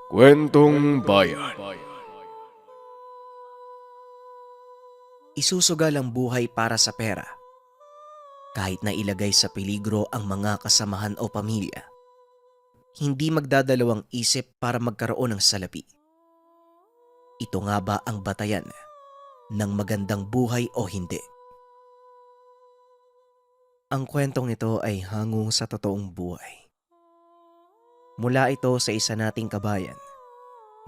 Kwentong Bayan. Isusugal ang buhay para sa pera. Kahit na ilagay sa peligro ang mga kasamahan o pamilya, hindi magdadalawang isip para magkaroon ng salapi. Ito nga ba ang batayan ng magandang buhay o hindi? Ang kwentong ito ay hango sa totoong buhay. Mula ito sa isa nating kabayan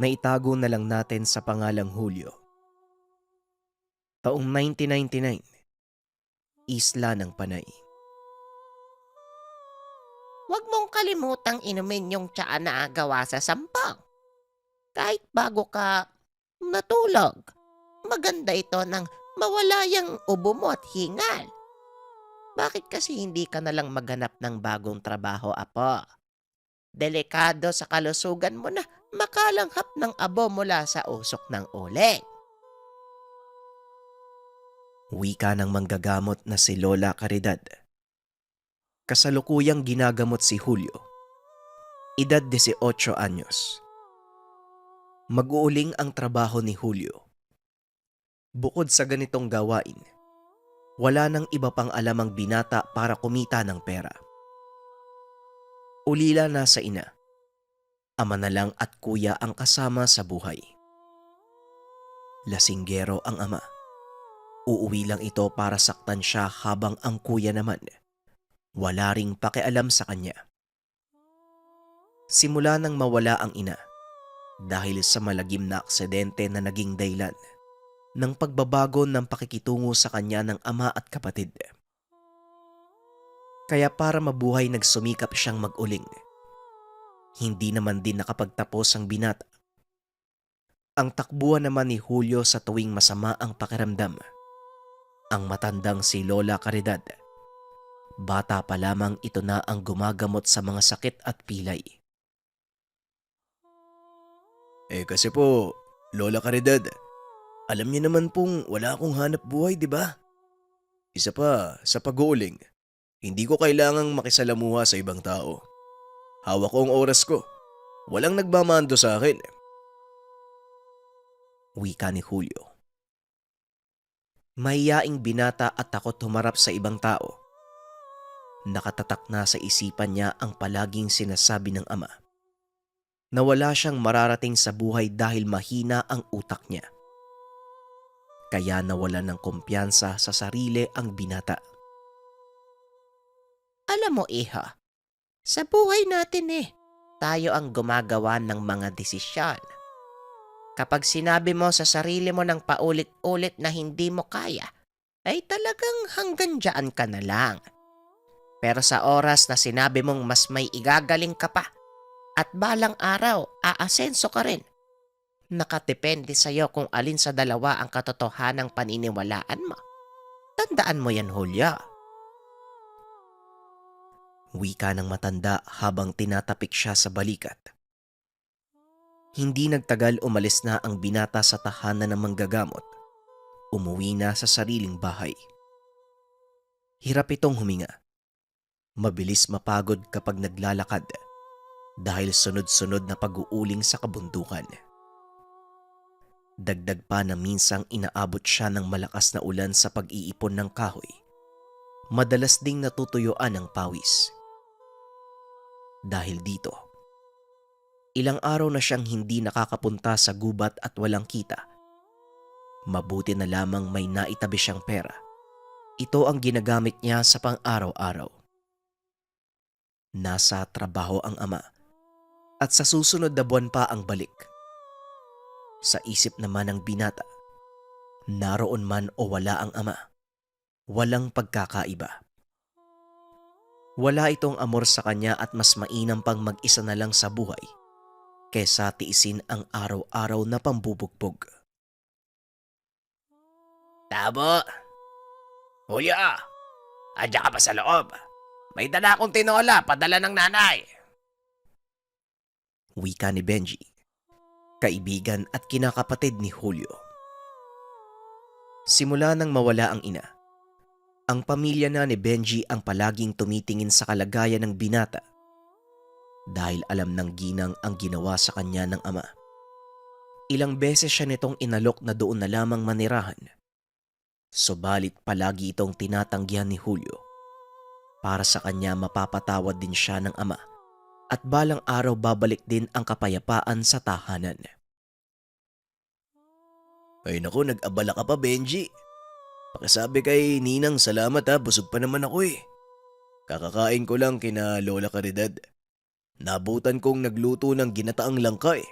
na itago na lang natin sa pangalang Julio. Taong 1999, Isla ng Panay. Huwag mong kalimutang inumin yung tsaa na gawa sa sampang. Kahit bago ka natulog, maganda ito nang mawala yung ubo mo at hingal. Bakit kasi hindi ka nalang maghanap ng bagong trabaho, apo? Delikado sa kalusugan mo na makalanghap ng abo mula sa usok ng uling. Wika ng manggagamot na si Lola Caridad. Kasalukuyang ginagamot si Julio. Edad 18 anyos. Mag-uuling ang trabaho ni Julio. Bukod sa ganitong gawain, wala nang iba pang alam ang binata para kumita ng pera. Ulila na sa ina, ama na lang at kuya ang kasama sa buhay. Lasinggero ang ama. Uuwi lang ito para saktan siya habang ang kuya naman wala ring pakialam sa kanya. Simula nang mawala ang ina dahil sa malagim na aksidente na naging dahilan ng pagbabago ng pakikitungo sa kanya ng ama at kapatid. Kaya para mabuhay nagsumikap siyang mag-uling. Hindi naman din nakapagtapos ang binata. Ang takbuhan naman ni Julio sa tuwing masama ang pakiramdam. Ang matandang si Lola Caridad. Bata pa lamang ito na ang gumagamot sa mga sakit at pilay. Kasi po, Lola Caridad, alam niyo naman pong wala akong hanap buhay, di ba? Isa pa, sa pag-uuling, hindi ko kailangang makisalamuha sa ibang tao. Hawak ko ang oras ko. Walang nagmamando sa akin. Wika ni Julio. Mahiyaing binata at takot humarap sa ibang tao. Nakatatak na sa isipan niya ang palaging sinasabi ng ama na wala siyang mararating sa buhay dahil mahina ang utak niya. Kaya nawalan ng kumpiyansa sa sarili ang binata. Alam mo, iha, sa buhay natin tayo ang gumagawa ng mga desisyon. Kapag sinabi mo sa sarili mo ng paulit-ulit na hindi mo kaya, ay talagang hanggang dyan ka na lang. Pero sa oras na sinabi mong mas may igagaling ka pa at balang araw aasenso ka rin, nakatepende sa'yo kung alin sa dalawa ang katotohanang paniniwalaan mo. Tandaan mo yan, Julia. Wika ng matanda habang tinatapik siya sa balikat. Hindi nagtagal umalis na ang binata sa tahanan ng manggagamot. Umuwi na sa sariling bahay. Hirap itong huminga. Mabilis mapagod kapag naglalakad dahil sunod-sunod na pag-uuling sa kabundukan. Dagdag pa na minsang inaabot siya ng malakas na ulan sa pag-iipon ng kahoy. Madalas ding natutuyuan ng pawis. Dahil dito, ilang araw na siyang hindi nakakapunta sa gubat at walang kita. Mabuti na lamang may naitabi siyang pera. Ito ang ginagamit niya sa pang-araw-araw. Nasa trabaho ang ama at sa susunod na buwan pa ang balik. Sa isip naman ng binata, naroon man o wala ang ama, walang pagkakaiba. Wala itong amor sa kanya at mas mainam pang mag-isa na lang sa buhay kesa tiisin ang araw-araw na pambubugbog. Tabo! Julia! Adya ka pa sa loob? May dala akong tinola, padala ng nanay. Wika ni Benji, kaibigan at kinakapatid ni Julio. Simula nang mawala ang ina, ang pamilya na ni Benji ang palaging tumitingin sa kalagayan ng binata. dahil alam ng ginang ang ginawa sa kanya ng ama. Ilang beses siya nitong inalok na doon na lamang manirahan. Subalit palagi itong tinatanggihan ni Julio. Para sa kanya mapapatawad din siya ng ama at balang araw babalik din ang kapayapaan sa tahanan. Ay naku, nag-abala ka pa, Benji. Pakisabi kay Ninang salamat ha, busog pa naman ako eh. Kakakain ko lang kina Lola Caridad. Nabutan kong nagluto ng ginataang langka eh.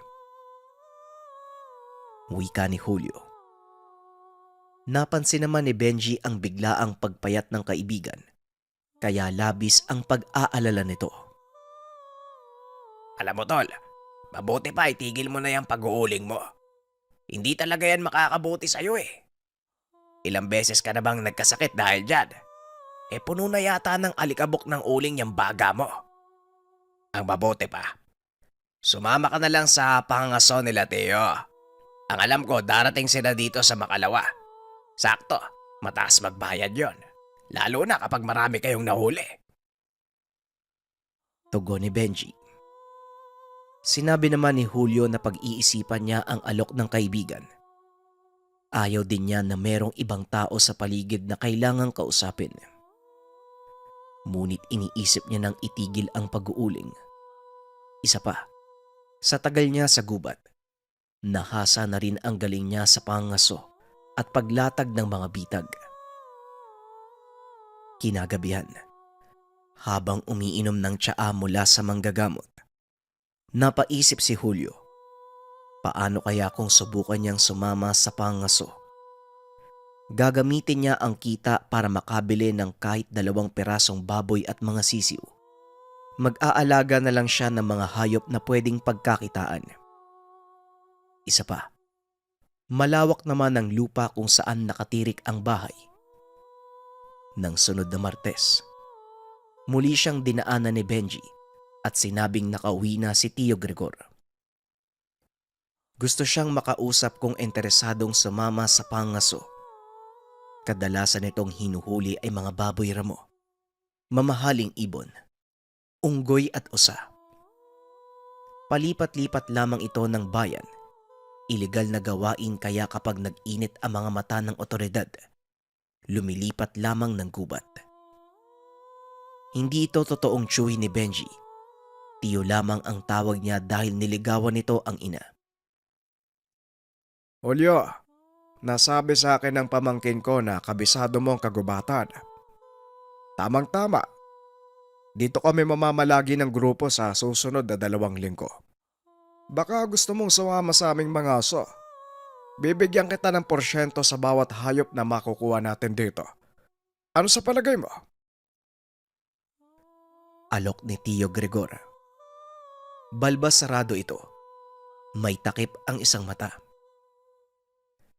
Wika ni Julio. Napansin naman ni Benji ang biglaang pagpayat ng kaibigan, kaya labis ang pag-aalala nito. Alam mo tol, mabuti pa itigil mo na yung pag-uuling mo. Hindi talaga yan makakabuti sa'yo eh. Ilang beses ka na bang nagkasakit dahil dyan? Puno na yata ng alikabok ng uling yung baga mo. Ang mabuti pa, sumama ka na lang sa pangangaso nila Teo. Ang alam ko darating sila dito sa Makalawa. Sakto, mataas magbayad yon. Lalo na kapag marami kayong nahuli. Tugon ni Benji. Sinabi naman ni Julio na pag-iisipan niya ang alok ng kaibigan. Ayaw din niya na merong ibang tao sa paligid na kailangang kausapin. Ngunit iniisip niya nang itigil ang pag-uuling. Isa pa, sa tagal niya sa gubat, nahasa na rin ang galing niya sa pangaso at paglatag ng mga bitag. Kinagabihan, habang umiinom ng tsaa mula sa manggagamot, napaisip si Julio, paano kaya kung subukan niyang sumama sa pangaso? Gagamitin niya ang kita para makabili ng kahit 2 perasong baboy at mga sisiw. Mag-aalaga na lang siya ng mga hayop na pwedeng pagkakitaan. Isa pa, malawak naman ang lupa kung saan nakatirik ang bahay. Nang sunod na Martes, muli siyang dinaanan ni Benji at sinabing nakauwi na si Tio Gregor. Gusto siyang makausap kung interesadong sumama sa pangaso. Kadalasan itong hinuhuli ay mga baboy ramo, mamahaling ibon, unggoy at usa. Palipat-lipat lamang ito ng bayan. Ilegal na gawain kaya kapag nag-init ang mga mata ng otoridad, lumilipat lamang ng gubat. Hindi ito totoong tsuhi ni Benji. Tiyo lamang ang tawag niya dahil niligawan nito ang ina. Julio, nasabi sa akin ng pamangkin ko na kabisado mo ang kagubatan. Tamang-tama. Dito kami mamamalagi ng grupo sa susunod na 2 linggo. Baka gusto mong sumama sa aming mga aso. Bibigyan kita ng porsyento sa bawat hayop na makukuha natin dito. Ano sa palagay mo? Alok ni Tio Gregor. Balbas sarado ito. May takip ang isang mata.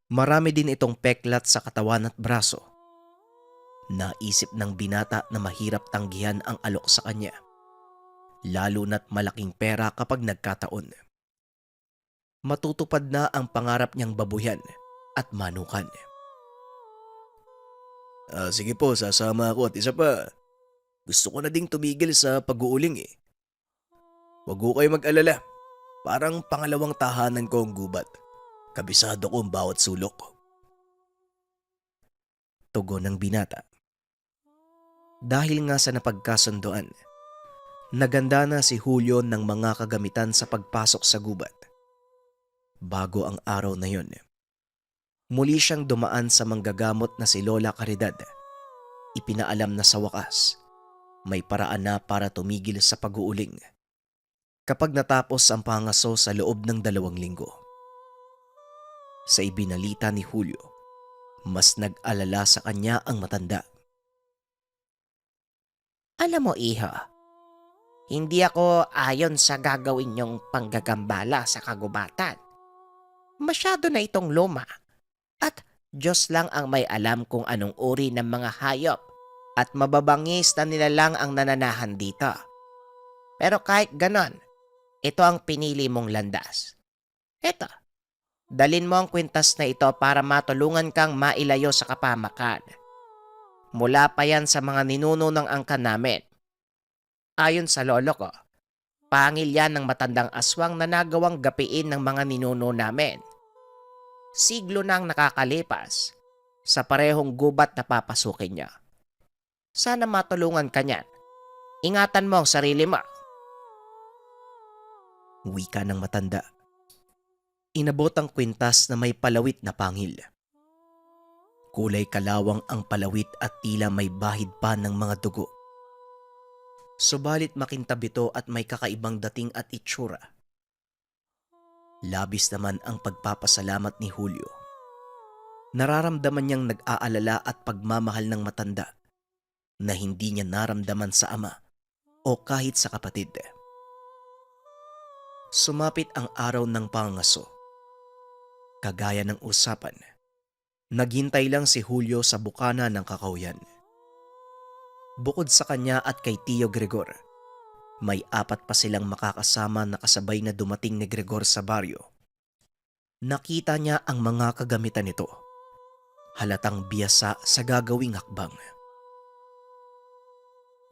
Marami din itong peklat sa katawan at braso. Naisip ng binata na mahirap tanggihan ang alok sa kanya, lalo na't malaking pera kapag nagkataon. Matutupad na ang pangarap niyang babuyan at manukan. Sige po, sasama ako at isa pa. Gusto ko na ding tumigil sa pag-uuling eh. Huwag ko kayo mag-alala. Parang pangalawang tahanan ko ang gubat. Kabisado ko ang bawat sulok. Tugon ng binata. Dahil nga sa napagkasunduan, naganda na si Julio ng mga kagamitan sa pagpasok sa gubat. Bago ang araw na yon, muli siyang dumaan sa manggagamot na si Lola Caridad. Ipinaalam na sa wakas, may paraan na para tumigil sa pag-uuling kapag natapos ang pangaso sa loob ng 2 linggo. Sa ibinalita ni Julio, mas nag-alala sa kanya ang matanda. Alam mo iha, hindi ako ayon sa gagawin niyong panggagambala sa kagubatan. Masyado na itong luma at Diyos lang ang may alam kung anong uri ng mga hayop at mababangis na nila lang ang nananahan dito. Pero kahit ganon, ito ang pinili mong landas. Eto, dalin mo ang kwintas na ito para matulungan kang mailayo sa kapamakan. Mula pa yan sa mga ninuno ng angkan namin. Ayon sa lolo ko, Pangil yan ng matandang aswang na nagawang gapiin ng mga ninuno namin. Siglo nang nakakalipas, sa parehong gubat na papasukin niya. Sana matulungan ka niyan. Ingatan mo ang sarili mo. Wika ng matanda. Inabot ang kwintas na may palawit na pangil. Kulay kalawang ang palawit at tila may bahid pa ng mga dugo. Subalit makintab ito at may kakaibang dating at itsura. Labis naman ang pagpapasalamat ni Julio. Nararamdaman niyang nag-aalala at pagmamahal ng matanda na hindi niya naramdaman sa ama o kahit sa kapatid. Sumapit ang araw ng pangaso. Kagaya ng usapan, naghintay lang si Julio sa bukana ng kakawyan. Bukod sa kanya at kay Tio Gregor, may 4 pa silang makakasama na kasabay na dumating ni Gregor sa baryo. Nakita niya ang mga kagamitan nito. Halatang biyasa sa gagawing hakbang.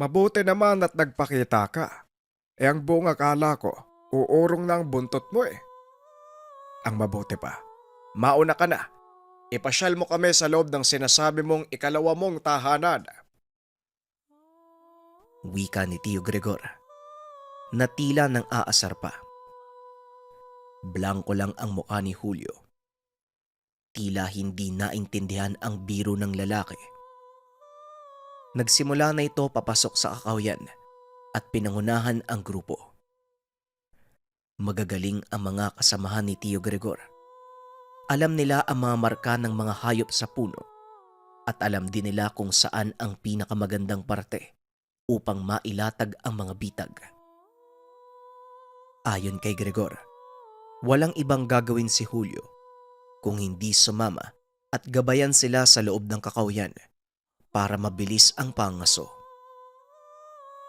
Mabuti naman at nagpakita ka. Ang buong akala ko, uurong na ang buntot mo eh. Ang mabuti pa, mauna ka na. Ipasyal mo kami sa loob ng sinasabi mong ikalawa mong tahanan. Wika ni Tio Gregor, na tila nang aasar pa. Blanko lang ang mukha ni Julio. Tila hindi naintindihan ang biro ng lalaki. Nagsimula na ito papasok sa kakawyan at pinangunahan ang grupo. Magagaling ang mga kasamahan ni Tio Gregor. Alam nila ang mga marka ng mga hayop sa puno at alam din nila kung saan ang pinakamagandang parte upang mailatag ang mga bitag. Ayon kay Gregor, walang ibang gagawin si Julio kung hindi sumama at gabayan sila sa loob ng kakawyan para mabilis ang pangaso.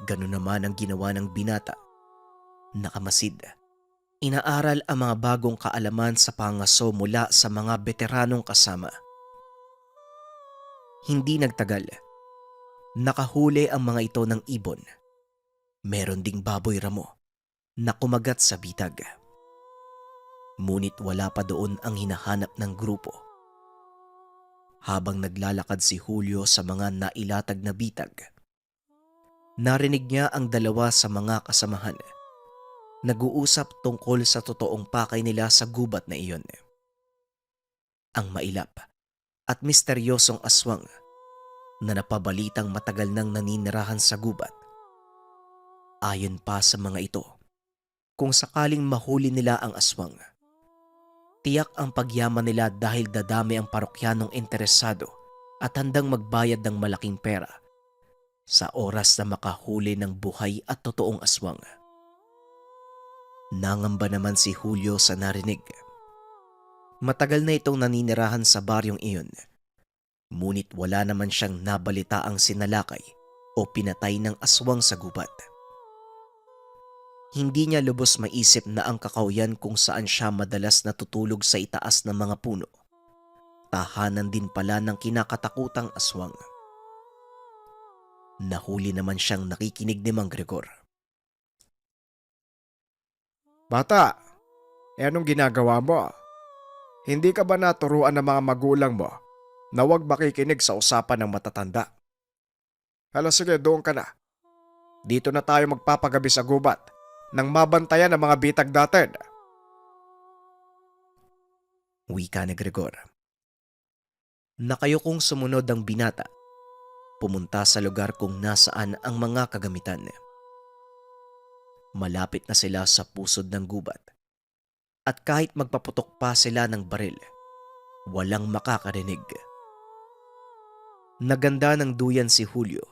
Ganun naman ang ginawa ng binata. Nakamasid. Inaaral ang mga bagong kaalaman sa pangaso mula sa mga veteranong kasama. Hindi nagtagal. Nakahuli ang mga ito ng ibon. Meron ding baboy ramo na kumagat sa bitag. Ngunit wala pa doon ang hinahanap ng grupo. Habang naglalakad si Julio sa mga nailatag na bitag, narinig niya ang 2 sa mga kasamahan nag-uusap tungkol sa totoong pakay nila sa gubat na iyon. Ang mailap at misteryosong aswang na napabalitang matagal nang naninirahan sa gubat. Ayon pa sa mga ito, kung sakaling mahuli nila ang aswang, tiyak ang pagyaman nila dahil dadami ang parokyanong interesado at handang magbayad ng malaking pera sa oras na makahuli ng buhay at totoong aswang. Nangamba naman si Julio sa narinig. Matagal na itong naninirahan sa baryong iyon, ngunit wala naman siyang nabalitaang sinalakay o pinatay ng aswang sa gubat. Hindi niya lubos maisip na ang kakawyan kung saan siya madalas natutulog sa itaas ng mga puno, tahanan din pala ng kinakatakutang aswang. Nahuli naman siyang nakikinig ni Mang Gregor. Bata, anong ginagawa mo? Hindi ka ba naturuan ng mga magulang mo na huwag makikinig sa usapan ng matatanda? Hala sige, doon ka na. Dito na tayo magpapagabi sa gubat nang mabantayan ang mga bitag natin. Wika ni Gregor. Nakayukong sumunod ang binata. Pumunta sa lugar kung nasaan ang mga kagamitan. Malapit na sila sa pusod ng gubat. At kahit magpaputok pa sila ng baril, walang makakarinig. Naganda ng duyan si Julio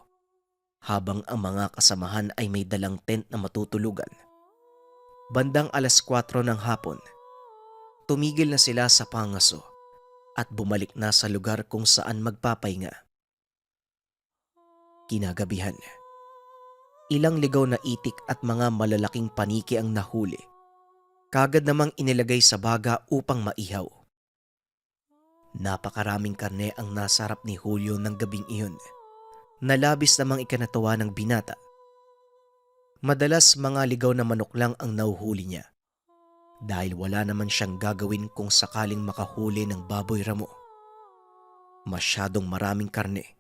habang ang mga kasamahan ay may dalang tent na matutulugan. Bandang 4:00 ng hapon, tumigil na sila sa pangaso at bumalik na sa lugar kung saan magpapahinga. Kinagabihan, ilang ligaw na itik at mga malalaking paniki ang nahuli. Kagad namang inilagay sa baga upang maihaw. Napakaraming karne ang nasarap ni Julio ng gabing iyon, na labis namang ikinatawa ng binata. Madalas mga ligaw na manok lang ang nauhuli niya dahil wala naman siyang gagawin kung sakaling makahuli ng baboy ramo. Masyadong maraming karne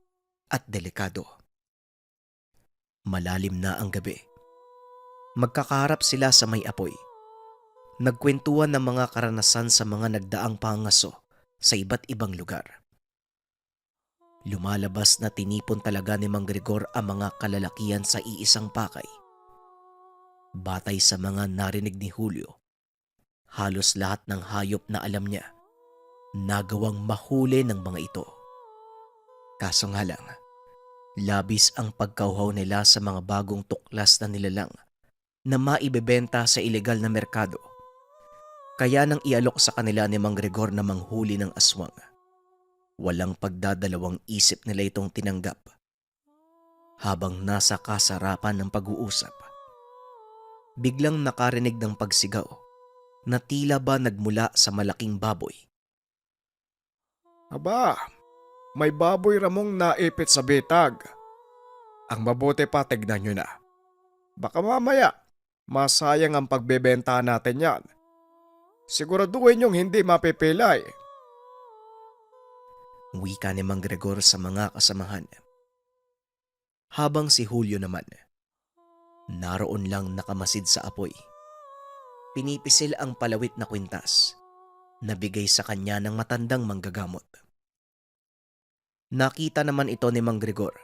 at delikado. Malalim na ang gabi. Magkakaharap sila sa may apoy. Nagkwentuhan ng mga karanasan sa mga nagdaang pangaso sa iba't ibang lugar. Lumalabas na tinipon talaga ni Mang Gregor ang mga kalalakihan sa iisang pakay. Batay sa mga narinig ni Julio, halos lahat ng hayop na alam niya, nagawang mahuli ng mga ito. Kaso nga lang, labis ang pagkauhaw nila sa mga bagong tuklas na nilalang na maibebenta sa ilegal na merkado. Kaya nang ialok sa kanila ni Mang Gregor na manghuli ng aswang, walang pagdadalawang isip nila itong tinanggap. Habang nasa kasarapan ng pag-uusap, biglang nakarinig ng pagsigaw na tila ba nagmula sa malaking baboy. Aba, may baboy ramong naipit sa bitag. Ang mabuti pa, tignan nyo na. Baka mamaya, masayang ang pagbebenta natin yan. Siguraduhin yung hindi mapipilay. Wika ni Mang Gregor sa mga kasamahan. Habang si Julio naman, naroon lang nakamasid sa apoy. Pinipisil ang palawit na kwintas na bigay sa kanya ng matandang manggagamot. Nakita naman ito ni Mang Gregor.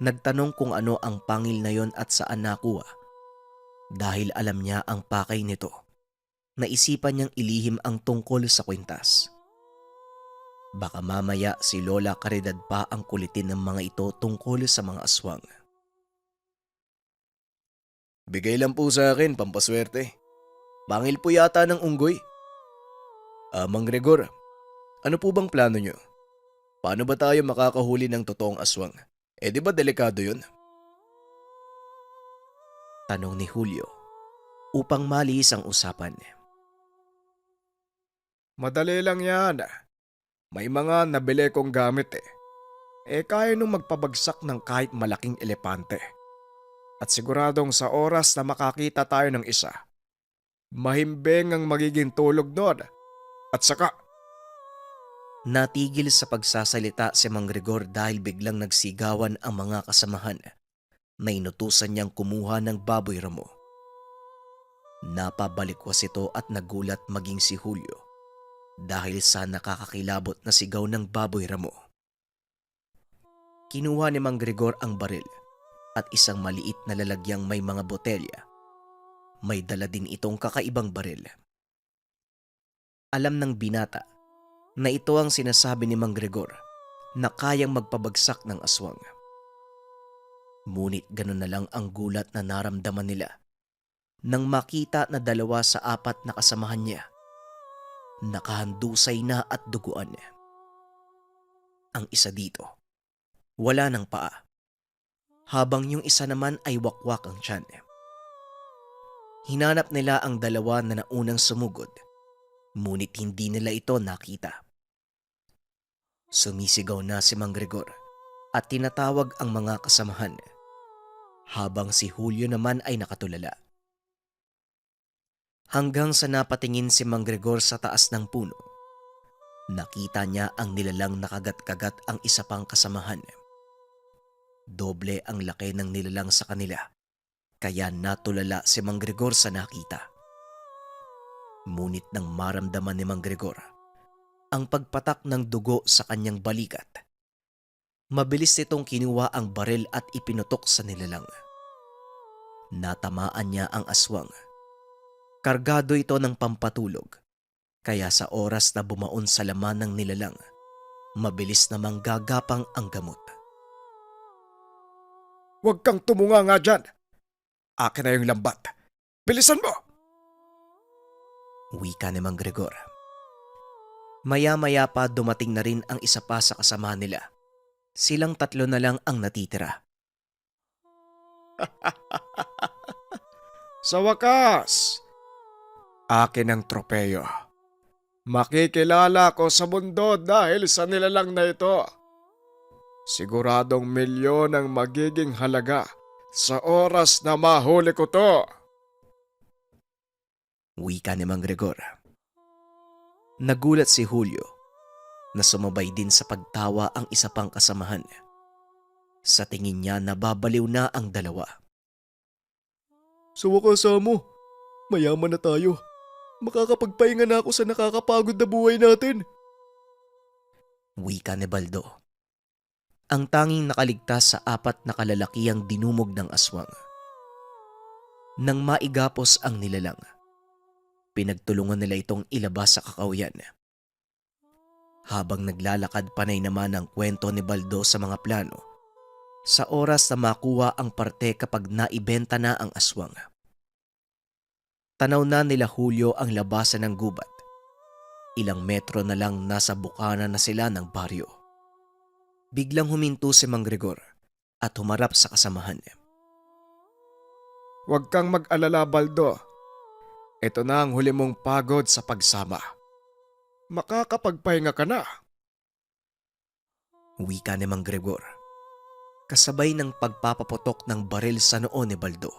Nagtanong kung ano ang pangil na yon at saan nakuha. Dahil alam niya ang pakay nito, naisipan niyang ilihim ang tungkol sa kwintas. Baka mamaya si Lola Caridad pa ang kulitin ng mga ito tungkol sa mga aswang. Bigay lang po sa akin, pampaswerte. Pangil po yata ng unggoy. Mang Gregor, ano po bang plano nyo? Paano ba tayo makakahuli ng totoong aswang? Di ba delikado yun? Tanong ni Julio upang malis ang usapan. Madali lang yan. May mga nabili kong gamit eh. Kaya nung magpabagsak ng kahit malaking elepante. At siguradong sa oras na makakita tayo ng isa, mahimbing ang magiging tulog doon. At saka, Natigil sa pagsasalita si Mang Gregor dahil biglang nagsigawan ang mga kasamahan na inutusan niyang kumuha ng baboy ramo. Napabalikwas ito at nagulat maging si Julio dahil sa nakakakilabot na sigaw ng baboy ramo. Kinuha ni Mang Gregor ang baril at isang maliit na lalagyang may mga botelya. May dala din itong kakaibang baril. Alam ng binata na ito ang sinasabi ni Mang Gregor na kayang magpabagsak ng aswang. Ngunit ganun na lang ang gulat na naramdaman nila nang makita na 2 sa 4 na kasamahan niya nakahandusay na at duguan. Ang isa dito, wala ng paa, habang yung isa naman ay wakwak ang tiyan. Hinanap nila ang 2 na naunang sumugod, ngunit hindi nila ito nakita. Sumisigaw na si Mang Gregor at tinatawag ang mga kasamahan, habang si Julio naman ay nakatulala. Hanggang sa napatingin si Mang Gregor sa taas ng puno, nakita niya ang nilalang nakagat-kagat ang isa pang kasamahan. Doble ang laki ng nilalang sa kanila, kaya natulala si Mang Gregor sa nakita. Ngunit nang maramdaman ni Mang Gregor ang pagpatak ng dugo sa kanyang balikat, mabilis nitong kinuha ang baril at ipinutok sa nilalang. Natamaan niya ang aswang. Kargado ito ng pampatulog, kaya sa oras na bumaon sa laman ng nilalang, mabilis namang gagapang ang gamot. huwag kang tumunga nga dyan. Akin na yung lambat. Bilisan mo! Wika ni Mang Gregor. Maya-maya pa dumating na rin ang isa pa sa kasama nila. Silang 3 na lang ang natitira. Sa wakas, akin ang tropeyo. Makikilala ko sa mundo dahil sa nilalang na ito. Siguradong milyon ang magiging halaga Sa oras na mahuli ko to. Wika ni Mang Gregor. Nagulat si Julio na sumabay din sa pagtawa ang isa pang kasamahan. Sa tingin niya nababaliw na ang dalawa. Sa wakas mo, mayaman na tayo. Makakapagpahinga na ako sa nakakapagod na buhay natin. Wika ni Baldo. Ang tanging nakaligtas sa 4 na kalalakihang dinumog ng aswang. Nang maigapos ang nilalang, pinagtulungan nila itong ilabas sa kakawyan. Habang naglalakad panay naman ang kwento ni Baldo sa mga plano, sa oras na makuha ang parte kapag naibenta na ang aswang. Tanaw na nila Julio ang labasan ng gubat. Ilang metro na lang nasa bukana na sila ng baryo. Biglang huminto si Mang Gregor at humarap sa kasamahan. Huwag kang mag-alala, Baldo. Ito na ang huli mong pagod sa pagsama. Makakapagpahinga ka na. Wika ni Mang Gregor, kasabay ng pagpapaputok ng baril sa noo ni Baldo.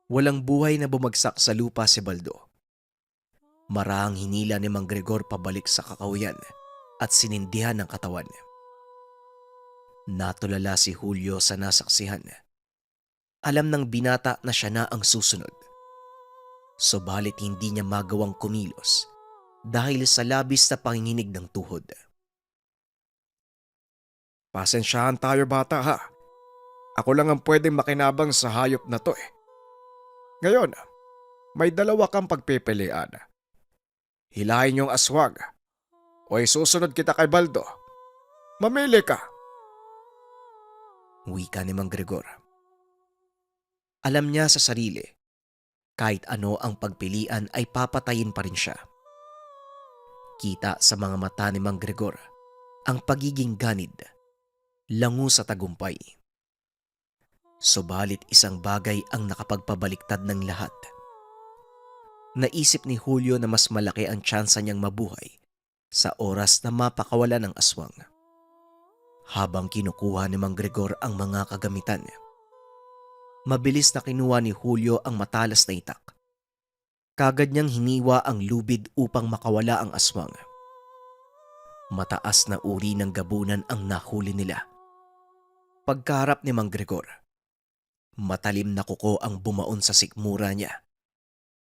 Walang buhay na bumagsak sa lupa si Baldo. Marahang hinila ni Mang Gregor pabalik sa kakawyan at sinindihan ng katawan. Natulala si Julio sa nasaksihan. Alam ng binata na siya na ang susunod. Subalit hindi niya magawang kumilos dahil sa labis na panginginig ng tuhod. Pasensyahan tayo, bata, ha? Ako lang ang pwedeng makinabang sa hayop na to eh. Ngayon, may 2 kang pagpipilian. Hilahin yung aswang o isusunod kita kay Baldo. Mamili ka. Wika ni Mang Gregor. Alam niya sa sarili, kahit ano ang pagpilian ay papatayin pa rin siya. Kita sa mga mata ni Mang Gregor ang pagiging ganid, lango sa tagumpay. Subalit isang bagay ang nakapagpabaliktad ng lahat. Naisip ni Julio na mas malaki ang tsansa niyang mabuhay sa oras na mapakawala ng aswang. Habang kinukuha ni Mang Gregor ang mga kagamitan, mabilis na kinuha ni Julio ang matalas na itak. Kagad niyang hiniwa ang lubid upang makawala ang aswang. Mataas na uri ng gabunan ang nahuli nila. Pagkaharap ni Mang Gregor, matalim na kuko ang bumaon sa sikmura niya.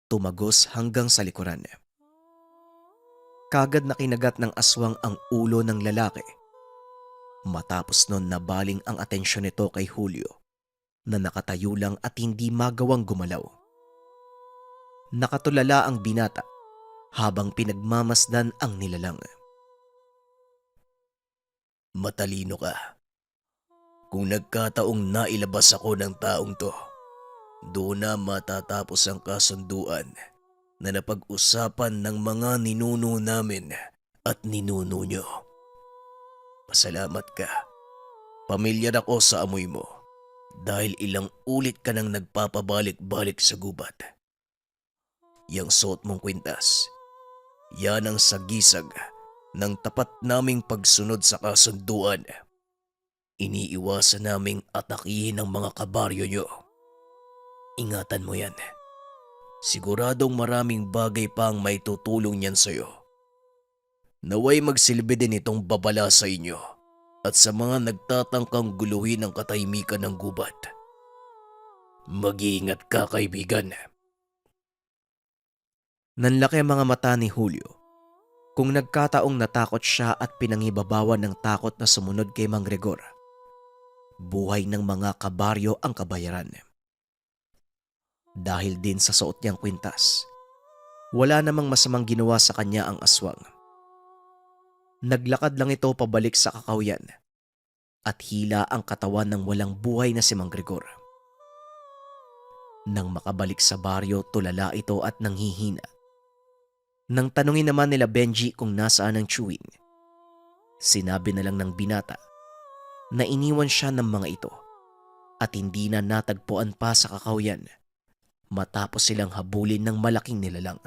Tumagos hanggang sa likuran. Kagad na kinagat ng aswang ang ulo ng lalaki. Matapos nun nabaling ang atensyon nito kay Julio na nakatayo lang at hindi magawang gumalaw. Nakatulala ang binata habang pinagmamasdan ang nilalang. Matalino ka. Kung nagkataong nailabas ako ng taong to, doon na matatapos ang kasunduan na napag-usapan ng mga ninuno namin at ninuno nyo. Pasalamat ka. Pamilyar ako sa amoy mo dahil ilang ulit ka nang nagpapabalik-balik sa gubat. Yang suot mong kwintas, yan ang sagisag ng tapat naming pagsunod sa kasunduan. Iniiwasan naming atakihin ang mga kabaryo nyo. Ingatan mo yan. Siguradong maraming bagay pang may tutulong yan sa'yo. Naway magsilbi din itong babala sa inyo at sa mga nagtatangkang guluhin ang katahimikan ng gubat. Mag-iingat ka, kaibigan. Nanlaki ang mga mata ni Julio. Kung nagkataong natakot siya at pinangibabawan ng takot na sumunod kay Mang Gregor, buhay ng mga kabaryo ang kabayaran. Dahil din sa suot niyang kwintas, wala namang masamang ginawa sa kanya ang aswang. Naglakad lang ito pabalik sa kakawyan at hila ang katawan ng walang buhay na si Mang Gregor. Nang makabalik sa baryo, tulala ito at nanghihina. Nang tanungin naman nila Benji kung nasaan ang chewing, sinabi na lang ng binata na iniwan siya ng mga ito at hindi na natagpuan pa sa kakawyan matapos silang habulin ng malaking nilalang.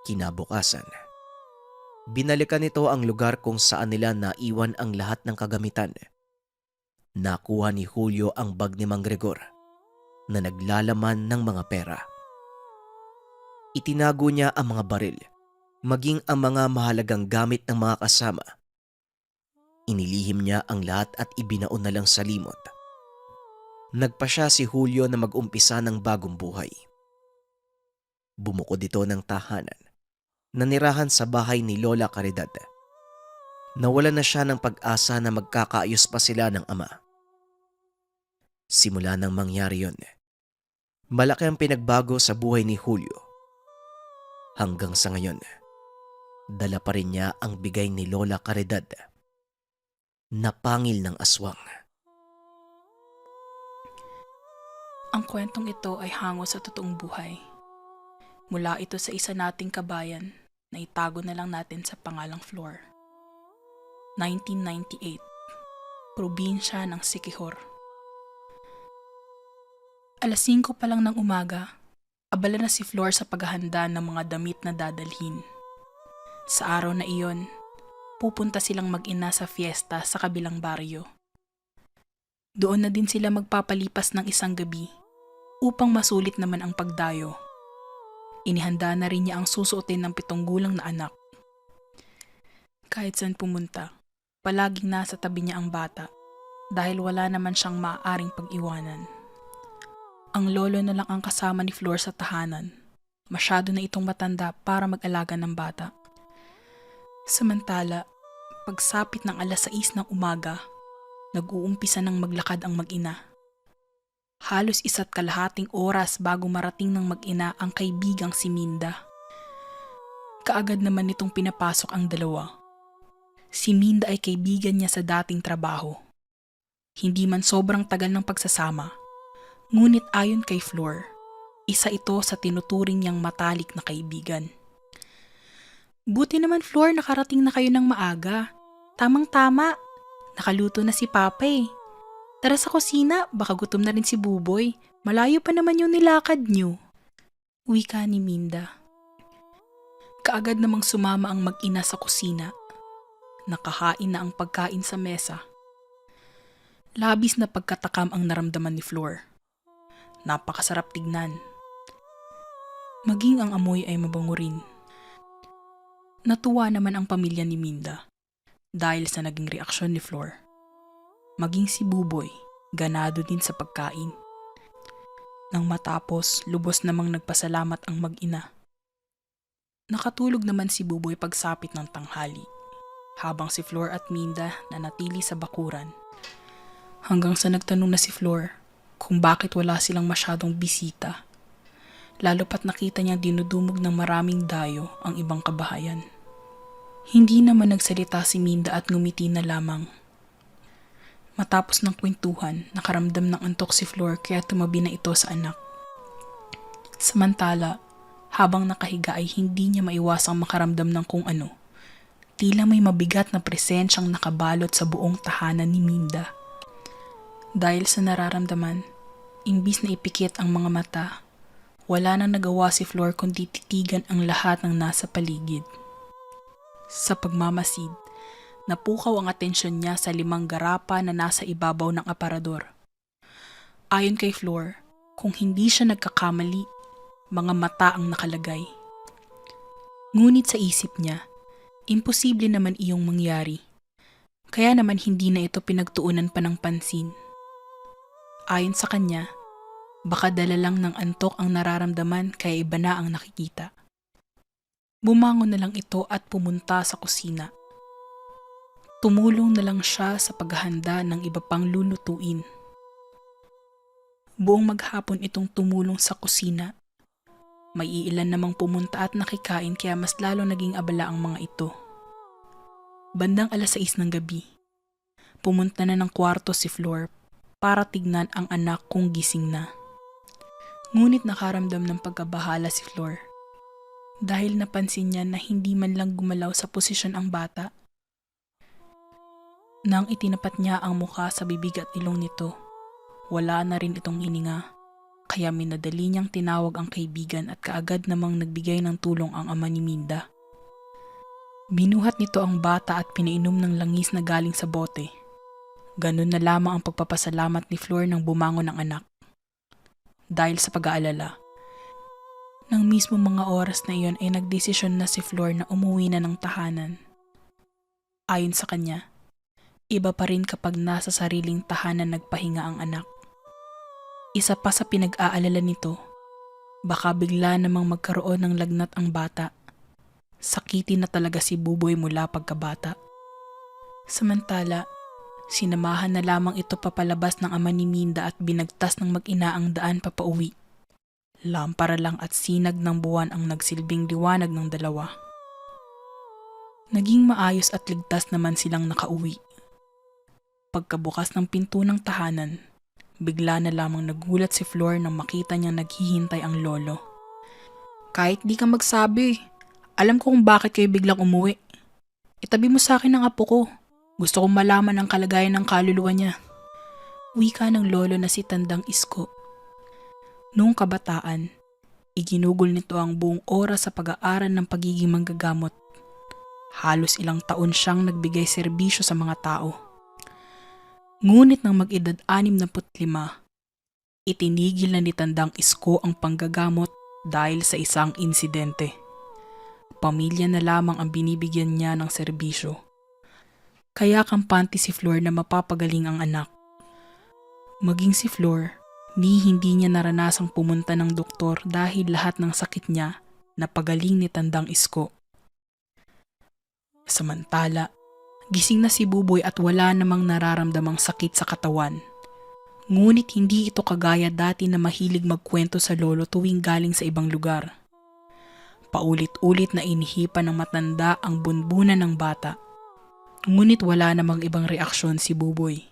Kinabukasan, binalikan nito ang lugar kung saan nila naiwan ang lahat ng kagamitan. nakuha ni Julio ang bag ni Mang Gregor na naglalaman ng mga pera. Itinago niya ang mga baril, maging ang mga mahalagang gamit ng mga kasama. Inilihim niya ang lahat at ibinaon na lang sa limot. Nagpa siya si Julio na mag-umpisa ng bagong buhay. Bumukod ito ng tahanan, nanirahan sa bahay ni Lola Caridad. Nawala na siya ng pag-asa na magkakaayos pa sila ng ama. Simula nang mangyari yun, malaki ang pinagbago sa buhay ni Julio. Hanggang sa ngayon, dala pa rin niya ang bigay ni Lola Caridad na pangil ng aswang. Ang kwentong ito ay hango sa totoong buhay. Mula ito sa isa nating kabayan na itago na lang natin sa pangalang Flor. 1998, probinsya ng Siquijor. Alas 5 pa lang ng umaga, abala na si Flor sa paghahanda ng mga damit na dadalhin. Sa araw na iyon, pupunta silang mag-ina sa fiesta sa kabilang baryo. Doon na din sila magpapalipas ng isang gabi upang masulit naman ang pagdayo. Inihanda na rin niya ang susuotin ng 7 gulang na anak. Kahit saan pumunta, palaging nasa tabi niya ang bata dahil wala naman siyang maaaring pag-iwanan. Ang lolo na lang ang kasama ni Flor sa tahanan. Masyado na itong matanda para mag-alaga ng bata. Samantala, pagsapit ng alas 6 ng umaga, nag-uumpisa ng maglakad ang mag-ina. Halos 1.5 oras bago marating ng mag-ina ang kaibigang si Minda. Kaagad naman nitong pinapasok ang dalawa. Si Minda ay kaibigan niya sa dating trabaho. Hindi man sobrang tagal ng pagsasama, ngunit ayon kay Flor, isa ito sa tinuturing niyang matalik na kaibigan. Buti naman Flor, nakarating na kayo ng maaga. Tamang-tama, nakaluto na si Papa eh. Tara sa kusina, baka gutom na rin si Buboy. Malayo pa naman yung nilakad niyo. Wika ni Minda. Kaagad namang sumama ang mag-ina sa kusina. Nakahain na ang pagkain sa mesa. Labis na pagkatakam ang naramdaman ni Flor. Napakasarap tignan. Maging ang amoy ay mabango rin. Natuwa naman ang pamilya ni Minda dahil sa naging reaksyon ni Flor. Maging si Buboy, ganado din sa pagkain. Nang matapos, lubos namang nagpasalamat ang mag-ina. Nakatulog naman si Buboy pagsapit ng tanghali, habang si Flor at Minda nanatili sa bakuran. Hanggang sa nagtanong na si Flor kung bakit wala silang masyadong bisita, lalo pat nakita niya dinudumog ng maraming dayo ang ibang kabahayan. Hindi naman nagsalita si Minda at ngumiti na lamang. Matapos ng kwentuhan, nakaramdam ng antok si Flor kaya tumabi na ito sa anak. Samantala, habang nakahiga ay hindi niya maiwasang makaramdam ng kung ano. Tila may mabigat na presensyang nakabalot sa buong tahanan ni Minda. Dahil sa nararamdaman, imbis na ipikit ang mga mata, wala nang nagawa si Flor kundi titigan ang lahat ng nasa paligid. Sa pagmamasid, napukaw ang atensyon niya sa 5 garapa na nasa ibabaw ng aparador. Ayon kay Flor, kung hindi siya nagkakamali, mga mata ang nakalagay. Ngunit sa isip niya, imposible naman iyong mangyari. Kaya naman hindi na ito pinagtuunan pa ng pansin. Ayon sa kanya, baka dala lang ng antok ang nararamdaman kaya iba na ang nakikita. Bumangon na lang ito at pumunta sa kusina. Tumulong na lang siya sa paghahanda ng iba pang lulutuin. Buong maghapon itong tumulong sa kusina. May iilan namang pumunta at nakikain kaya mas lalo naging abala ang mga ito. Bandang alas 6 ng gabi, pumunta na ng kwarto si Flor para tignan ang anak kung gising na. Ngunit nakaramdam ng pagkabahala si Flor dahil napansin niya na hindi man lang gumalaw sa posisyon ang bata. Nang itinapat niya ang mukha sa bibig at ilong nito, wala na rin itong hininga. Kaya minadali niyang tinawag ang kaibigan at kaagad namang nagbigay ng tulong ang ama ni Minda. Binuhat nito ang bata at pinainom ng langis na galing sa bote. Ganun na lamang ang pagpapasalamat ni Flor nang bumangon ang anak. Dahil sa pag-aalala, nang mismo mga oras na iyon ay nagdesisyon na si Flor na umuwi na ng tahanan. Ayon sa kanya, iba pa rin kapag nasa sariling tahanan nagpahinga ang anak. Isa pa sa pinag-aalala nito, baka bigla namang magkaroon ng lagnat ang bata. Sakitin na talaga si Buboy mula pagkabata. Samantala, sinamahan na lamang ito papalabas ng ama ni Minda at binagtas ng mag-ina ang daan papauwi. Lampara lang at sinag ng buwan ang nagsilbing liwanag ng dalawa. Naging maayos at ligtas naman silang nakauwi. Pagkabukas ng pinto ng tahanan, bigla na lamang nagulat si Flor nang makita niyang naghihintay ang lolo. Kahit di ka magsabi, alam ko kung bakit kayo biglang umuwi. Itabi mo sa akin ang apo ko. Gusto kong malaman ang kalagayan ng kaluluwa niya. Wika ng lolo na si Tandang Isko. Noong kabataan, iginugol nito ang buong oras sa pag-aaral ng pagiging manggagamot. Halos ilang taon siyang nagbigay serbisyo sa mga tao. Ngunit nang mag-edad 65, itinigil na ni Tandang Isko ang panggagamot dahil sa isang insidente. Pamilya na lamang ang binibigyan niya ng serbisyo. Kaya kampante si Flor na mapapagaling ang anak. Maging si Flor, hindi niya naranasang pumunta ng doktor dahil lahat ng sakit niya napagaling ni Tandang Isko. Samantala, gising na si Buboy at wala namang nararamdamang sakit sa katawan. Ngunit hindi ito kagaya dati na mahilig magkwento sa lolo tuwing galing sa ibang lugar. Paulit-ulit na inihipan ng matanda ang bunbunan ng bata. Ngunit wala namang ibang reaksyon si Buboy.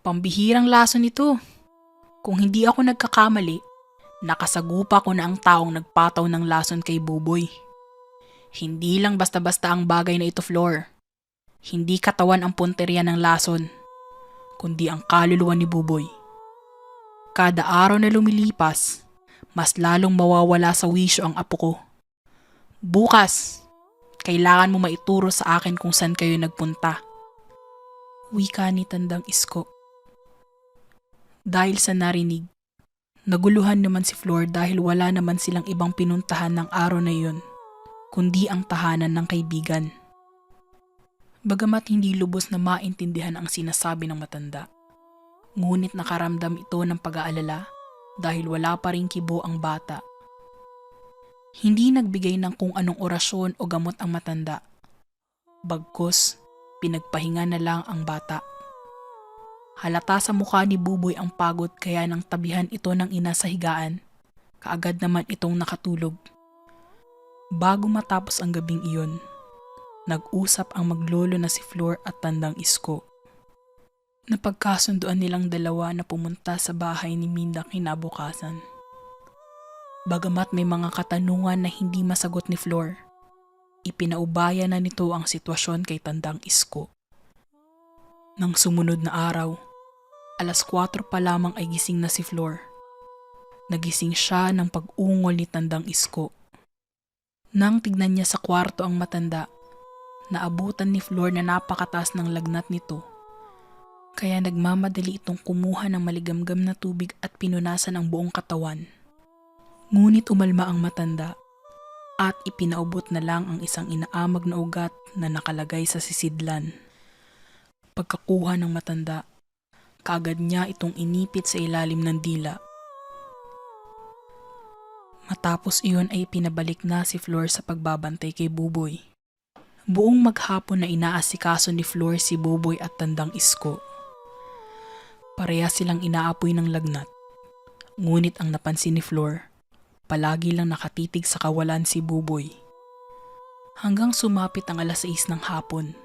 Pambihirang lason ito. Kung hindi ako nagkakamali, nakasagupa ko na ang taong nagpataw ng lason kay Buboy. Hindi lang basta-basta ang bagay na ito, Flor. Hindi katawan ang punteriya ng lason, kundi ang kaluluwa ni Buboy. Kada araw na lumilipas, mas lalong mawawala sa wisyo ang apo ko. Bukas, kailangan mo maituro sa akin kung saan kayo nagpunta. Wika ni Tandang Isko. Dahil sa narinig, naguluhan naman si Flor dahil wala naman silang ibang pinuntahan ng araw na iyon, kundi ang tahanan ng kaibigan. Bagamat hindi lubos na maintindihan ang sinasabi ng matanda, ngunit nakaramdam ito ng pag-aalala dahil wala pa ring kibo ang bata. Hindi nagbigay ng kung anong orasyon o gamot ang matanda. Bagkus, pinagpahinga na lang ang bata. Halata sa mukha ni Buboy ang pagod kaya nang tabihan ito ng ina sa higaan, kaagad naman itong nakatulog. Bago matapos ang gabing iyon, nag-usap ang maglolo na si Flor at Tandang Isko. Napagkasunduan nilang dalawa na pumunta sa bahay ni Minda kinabukasan. Bagamat may mga katanungan na hindi masagot ni Flor, ipinaubaya na nito ang sitwasyon kay Tandang Isko. Nang sumunod na araw, 4:00 pa lamang ay gising na si Flor. Nagising siya ng pag-ungol ni Tandang Isko. Nang tignan niya sa kwarto ang matanda, naabutan ni Flor na napakataas ng lagnat nito. Kaya nagmamadali itong kumuha ng maligamgam na tubig at pinunasan ang buong katawan. Ngunit umalma ang matanda at ipinaubot na lang ang isang inaamag na ugat na nakalagay sa sisidlan. Pagkakuha ng matanda, kaagad niya itong inipit sa ilalim ng dila. Matapos iyon ay pinabalik na si Flor sa pagbabantay kay Buboy. Buong maghapon na inaasikaso ni Flor si Buboy at Tandang Isko. Pareha silang inaapoy ng lagnat. Ngunit ang napansin ni Flor, palagi lang nakatitig sa kawalan si Buboy. Hanggang sumapit ang 6:00 ng hapon,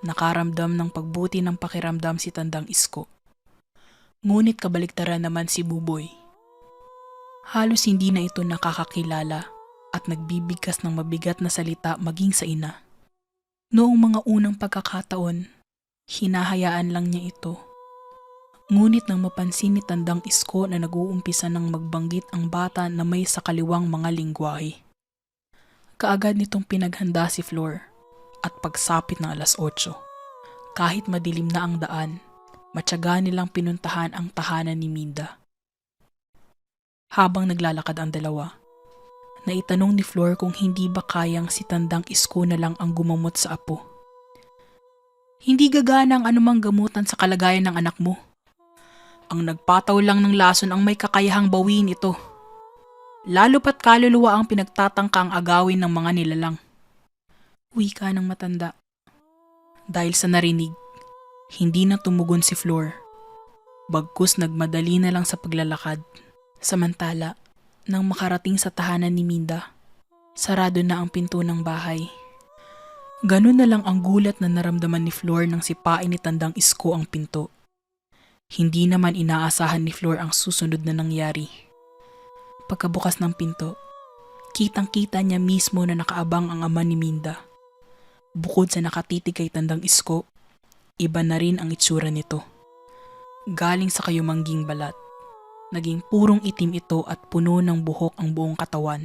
nakaramdam ng pagbuti ng pakiramdam si Tandang Isko. Ngunit kabaliktaran naman si Buboy. Halos hindi na ito nakakakilala at nagbibigkas ng mabigat na salita maging sa ina. Noong mga unang pagkakataon, hinahayaan lang niya ito. Ngunit nang mapansin ni Tandang Isko na nag-uumpisa ng magbanggit ang bata na may sakaliwang mga lingwahe, kaagad nitong pinaghanda si Flor at pagsapit ng 8:00, Kahit madilim na ang daan, matyaga nilang pinuntahan ang tahanan ni Minda. Habang naglalakad ang dalawa, naitanong ni Flor kung hindi ba kayang si Tandang Isko na lang ang gumamot sa apo. Hindi gagana ang anumang gamutan sa kalagayan ng anak mo. Ang nagpataw lang ng lason ang may kakayahang bawiin ito. Lalo pat kaluluwa ang pinagtatangka ang agawin ng mga nilalang. Wika ng matanda. Dahil sa narinig, hindi na tumugon si Flor. Bagkus nagmadali na lang sa paglalakad. Samantala, nang makarating sa tahanan ni Minda, sarado na ang pinto ng bahay. Ganun na lang ang gulat na naramdaman ni Flor nang sipain ni Tandang Isko ang pinto. Hindi naman inaasahan ni Flor ang susunod na nangyari. Pagkabukas ng pinto, kitang-kita niya mismo na nakaabang ang ama ni Minda. Bukod sa nakatitig kay Tandang Isko, iba na rin ang itsura nito. Galing sa kayumangging balat, naging purong itim ito at puno ng buhok ang buong katawan.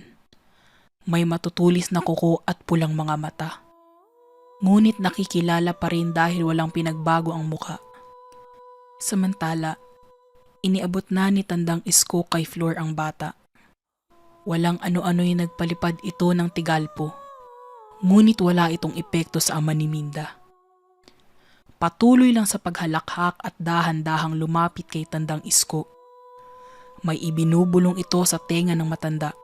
May matutulis na kuko at pulang mga mata. Ngunit nakikilala pa rin dahil walang pinagbago ang muka. Samantala, iniabot na ni Tandang Isko kay Flor ang bata. Walang ano-ano'y nagpalipad ito ng tigalpo. Ngunit wala itong epekto sa ama ni Minda. Patuloy lang sa paghalakhak at dahan-dahang lumapit kay Tandang Isko. May ibinubulong ito sa tenga ng matanda.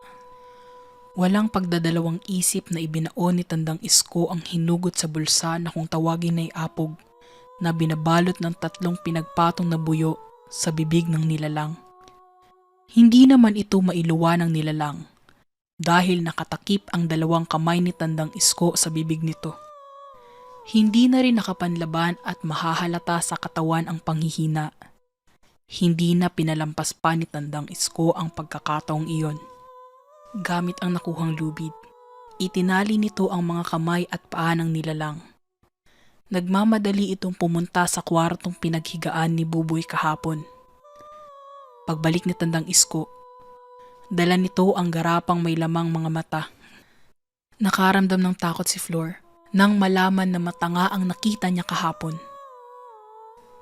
Walang pagdadalawang isip na ibinaon ni Tandang Isko ang hinugot sa bulsa na kung tawagin ay apog na binabalot ng 3 pinagpatong na buyo sa bibig ng nilalang. Hindi naman ito mailuwa ng nilalang dahil nakatakip ang 2 kamay ni Tandang Isko sa bibig nito. Hindi na rin nakapanlaban at mahahalata sa katawan ang panghihina. Hindi na pinalampas pa ni Tandang Isko ang pagkakataong iyon. Gamit ang nakuhang lubid, itinali nito ang mga kamay at paa ng nilalang. Nagmamadali itong pumunta sa kwartong pinaghigaan ni Buboy kahapon. Pagbalik ni Tandang Isko, dala nito ang garapang may lamang mga mata. Nakaramdam ng takot si Flor nang malaman na matanga ang nakita niya kahapon.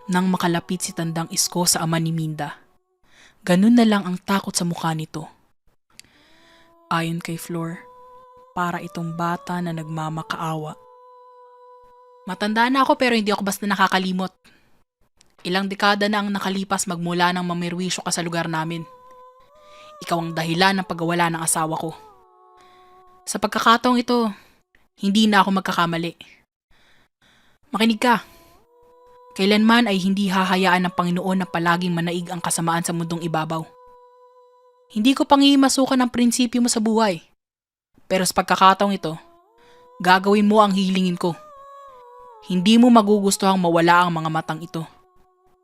Nang makalapit si Tandang Isko sa ama ni Minda, ganun na lang ang takot sa mukha nito. Ayon kay Flor, para itong bata na nagmamakaawa. Matanda na ako pero hindi ako basta nakakalimot. Ilang dekada na ang nakalipas magmula nang mamirwisyo ka sa lugar namin. Ikaw ang dahilan ng pagkawala ng asawa ko. Sa pagkakataong ito, hindi na ako magkakamali. Makinig ka. Kailanman ay hindi hahayaan ng Panginoon na palaging manaig ang kasamaan sa mundong ibabaw. Hindi ko pangihimasukan ang prinsipyo mo sa buhay. Pero sa pagkakataong ito, gagawin mo ang hihilingin ko. Hindi mo magugustuhang mawala ang mga matang ito.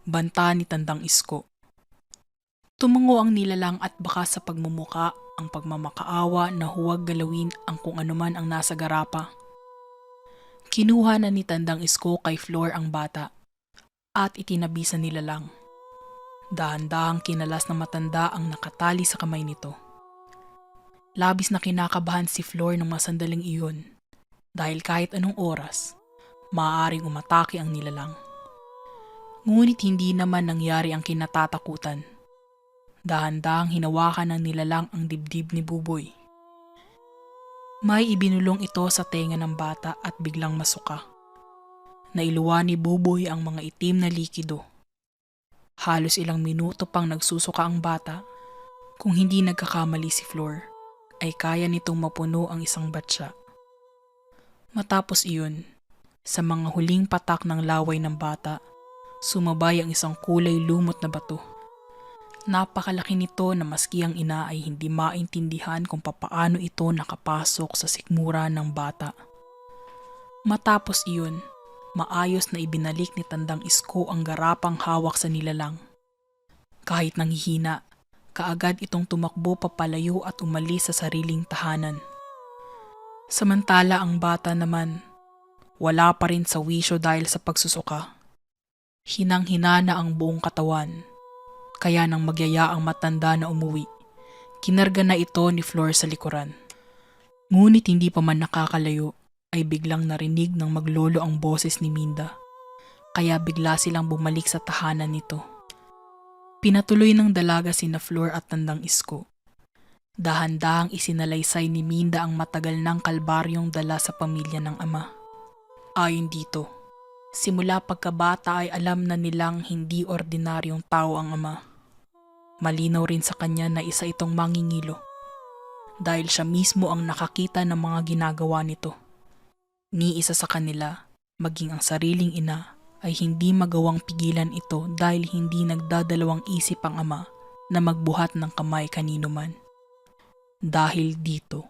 Banta ni Tandang Isko. Tumango ang nilalang at baka sa pagmumuka ang pagmamakaawa na huwag galawin ang kung anuman ang nasa garapa. Kinuha na ni Tandang Isko kay Flor ang bata at itinabi sa nilalang. Dahan-dahang kinalas ng matanda ang nakatali sa kamay nito. Labis na kinakabahan si Flor ng masandaling iyon dahil kahit anong oras, maaaring umatake ang nilalang. Ngunit hindi naman nangyari ang kinatatakutan. Dahan-dahang hinawakan ng nilalang ang dibdib ni Buboy. May ibinulong ito sa tenga ng bata at biglang masuka. Nailuwa ni Buboy ang mga itim na likido. Halos ilang minuto pang nagsusuka ang bata. Kung hindi nagkakamali si Flor, ay kaya nitong mapuno ang isang batya. Matapos iyon, sa mga huling patak ng laway ng bata, sumabay ang isang kulay lumot na bato. Napakalaki nito na maski ang ina ay hindi maintindihan kung papaano ito nakapasok sa sikmura ng bata. Matapos iyon, maayos na ibinalik ni Tandang Isko ang garapang hawak sa nilalang. Kahit nanghihina, kaagad itong tumakbo papalayo at umalis sa sariling tahanan. Samantala ang bata naman, wala pa rin sa wisyo dahil sa pagsusuka. Hinang-hina na ang buong katawan, kaya nang magyaya ang matanda na umuwi, kinarga na ito ni Flor sa likuran. Ngunit hindi pa man nakakalayo, ay biglang narinig ng maglolo ang boses ni Minda. kaya bigla silang bumalik sa tahanan nito. Pinatuloy ng dalaga sina Flor at Tandang Isko. Dahan-dahang isinalaysay ni Minda ang matagal ng kalbaryong dala sa pamilya ng ama. Ayon dito, simula pagkabata ay alam na nilang hindi ordinaryong tao ang ama. Malinaw rin sa kanya na isa itong mangingilo dahil siya mismo ang nakakita ng mga ginagawa nito. Ni isa sa kanila, maging ang sariling ina, ay hindi magawang pigilan ito dahil hindi nagdadalawang isip ang ama na magbuhat ng kamay kanino man. Dahil dito,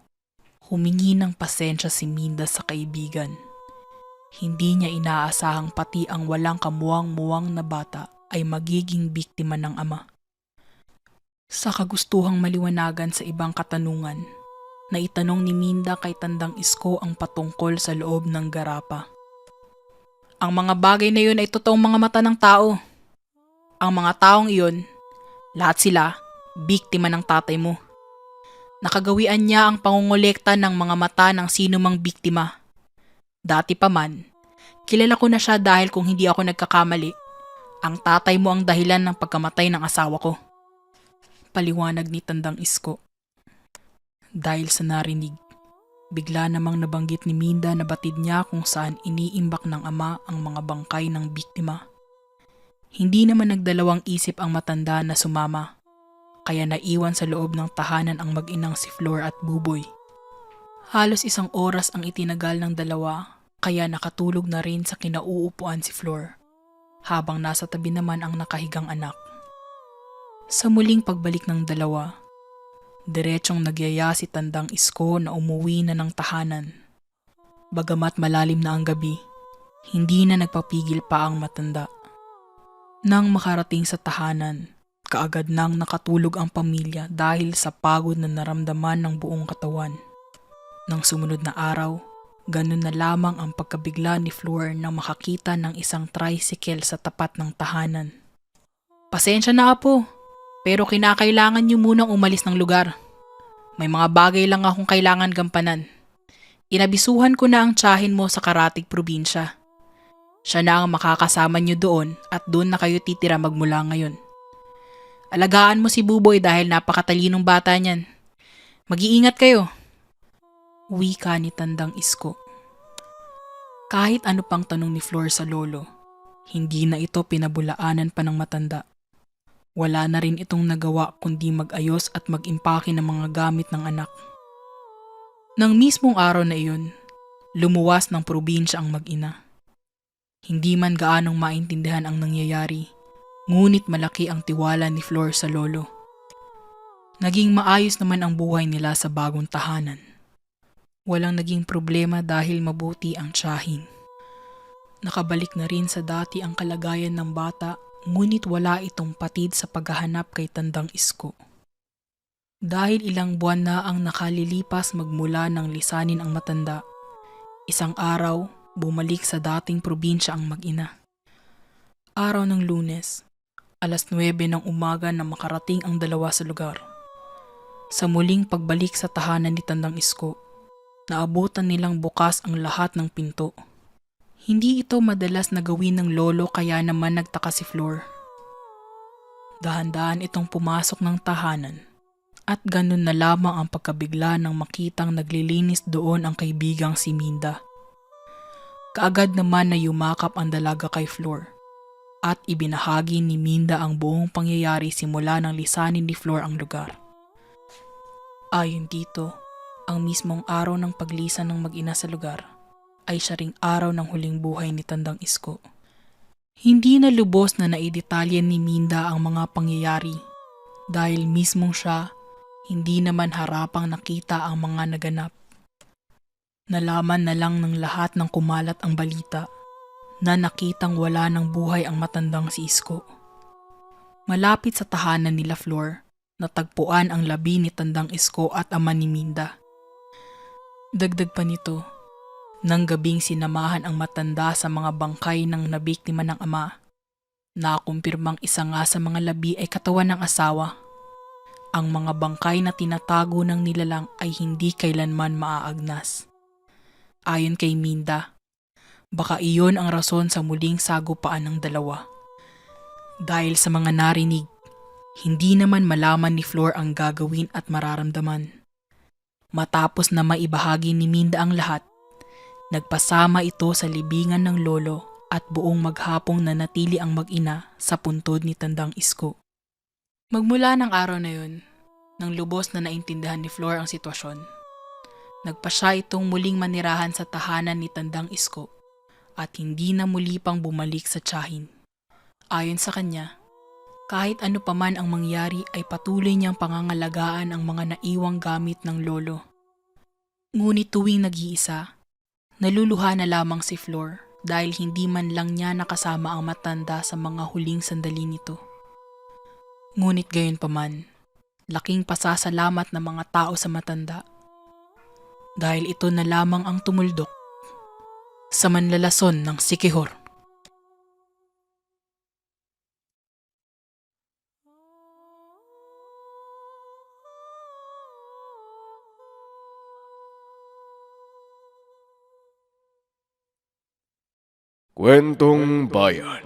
humingi ng pasensya si Minda sa kaibigan. Hindi niya inaasahang pati ang walang kamuwang-muwang na bata ay magiging biktima ng ama. Sa kagustuhang maliwanagan sa ibang katanungan, naitanong ni Minda kay Tandang Isko ang patungkol sa loob ng garapa. Ang mga bagay na yun ay totoong mga mata ng tao. Ang mga taong iyon, lahat sila, biktima ng tatay mo. Nakagawian niya ang pangongolekta ng mga mata ng sino mang biktima. Dati pa man, kilala ko na siya dahil kung hindi ako nagkakamali, ang tatay mo ang dahilan ng pagkamatay ng asawa ko. Paliwanag ni Tandang Isko. Dahil sa narinig, bigla namang nabanggit ni Minda na batid niya kung saan iniimbak ng ama ang mga bangkay ng biktima. Hindi naman nagdalawang isip ang matanda na sumama, kaya naiwan sa loob ng tahanan ang mag-inang si Flor at Buboy. Halos 1 oras ang itinagal ng dalawa, kaya nakatulog na rin sa kinauupuan si Flor, habang nasa tabi naman ang nakahigang anak. Sa muling pagbalik ng dalawa, diretsong nagyaya si Tandang Isko na umuwi na ng tahanan. Bagamat malalim na ang gabi, hindi na nagpapigil pa ang matanda. Nang makarating sa tahanan, kaagad nang nakatulog ang pamilya dahil sa pagod na naramdaman ng buong katawan. Nang sumunod na araw, ganun na lamang ang pagkabigla ni Flor nang makakita ng isang tricycle sa tapat ng tahanan. Pasensya na apo, pero kinakailangan niyo munang umalis ng lugar. May mga bagay lang akong kailangan gampanan. Inabisuhan ko na ang tiyahin mo sa karatig probinsya. Siya na ang makakasama niyo doon at doon na kayo titira magmula ngayon. Alagaan mo si Buboy dahil napakatalinong bata niyan. Mag-iingat kayo. Wika ni Tandang Isko. Kahit ano pang tanong ni Flor sa lolo, hindi na ito pinabulaanan pa ng matanda. Wala na rin itong nagawa kundi mag-ayos at mag-impake ng mga gamit ng anak. Nang mismong araw na iyon, lumuwas ng probinsya ang mag-ina. Hindi man gaanong maintindihan ang nangyayari, ngunit malaki ang tiwala ni Flor sa lolo. Naging maayos naman ang buhay nila sa bagong tahanan. Walang naging problema dahil mabuti ang tiyahin. Nakabalik na rin sa dati ang kalagayan ng bata, ngunit wala itong patid sa paghahanap kay Tandang Isko. Dahil ilang buwan na ang nakalilipas magmula ng lisanin ang matanda, isang araw, bumalik sa dating probinsya ang mag-ina. Araw ng Lunes, 9:00 ng umaga na makarating ang dalawa sa lugar. Sa muling pagbalik sa tahanan ni Tandang Isko, naabutan nilang bukas ang lahat ng pinto. Hindi ito madalas na gawin ng lolo kaya naman nagtaka si Flor. Dahan-dahan itong pumasok ng tahanan at ganun na lamang ang pagkabigla nang makitang naglilinis doon ang kaibigang si Minda. Kaagad naman na yumakap ang dalaga kay Flor at ibinahagi ni Minda ang buong pangyayari simula ng lisanin ni Flor ang lugar. Ayon dito, ang mismong araw ng paglisan ng mag-ina sa lugar ay siya ring araw ng huling buhay ni Tandang Isko. Hindi na lubos na naidetalye ni Minda ang mga pangyayari dahil mismong siya hindi naman harapang nakita ang mga naganap. Nalaman na lang ng lahat ng kumalat ang balita na nakitang wala ng buhay ang matandang si Isko. Malapit sa tahanan nila Flor, natagpuan ang labi ni Tandang Isko at ama ni Minda. Dagdag pa nito, nang gabing sinamahan ang matanda sa mga bangkay ng nabiktima ng ama, nakumpirmang isa nga sa mga labi ay katawan ng asawa. Ang mga bangkay na tinatago ng nilalang ay hindi kailanman maaagnas. Ayon kay Minda, Baka iyon ang rason sa muling sagupaan ng dalawa. Dahil sa mga narinig, hindi naman malaman ni Flor ang gagawin at mararamdaman. Matapos na maibahagi ni Minda ang lahat, nagpasama ito sa libingan ng lolo at buong maghapong nanatili ang mag-ina sa puntod ni Tandang Isko. Magmula ng araw na yun, nang lubos na naintindihan ni Flor ang sitwasyon, nagpa siya itong muling manirahan sa tahanan ni Tandang Isko at hindi na muli pang bumalik sa tiyahin. Ayon sa kanya, kahit ano paman ang mangyari ay patuloy niyang pangangalagaan ang mga naiwang gamit ng lolo. Ngunit tuwing nag-iisa, naluluha na lamang si Flor dahil hindi man lang niya nakasama ang matanda sa mga huling sandali nito. Ngunit gayon paman, laking pasasalamat ng mga tao sa matanda dahil ito na lamang ang tumuldok sa manlalason ng Sikihor. Kwentong Bayan.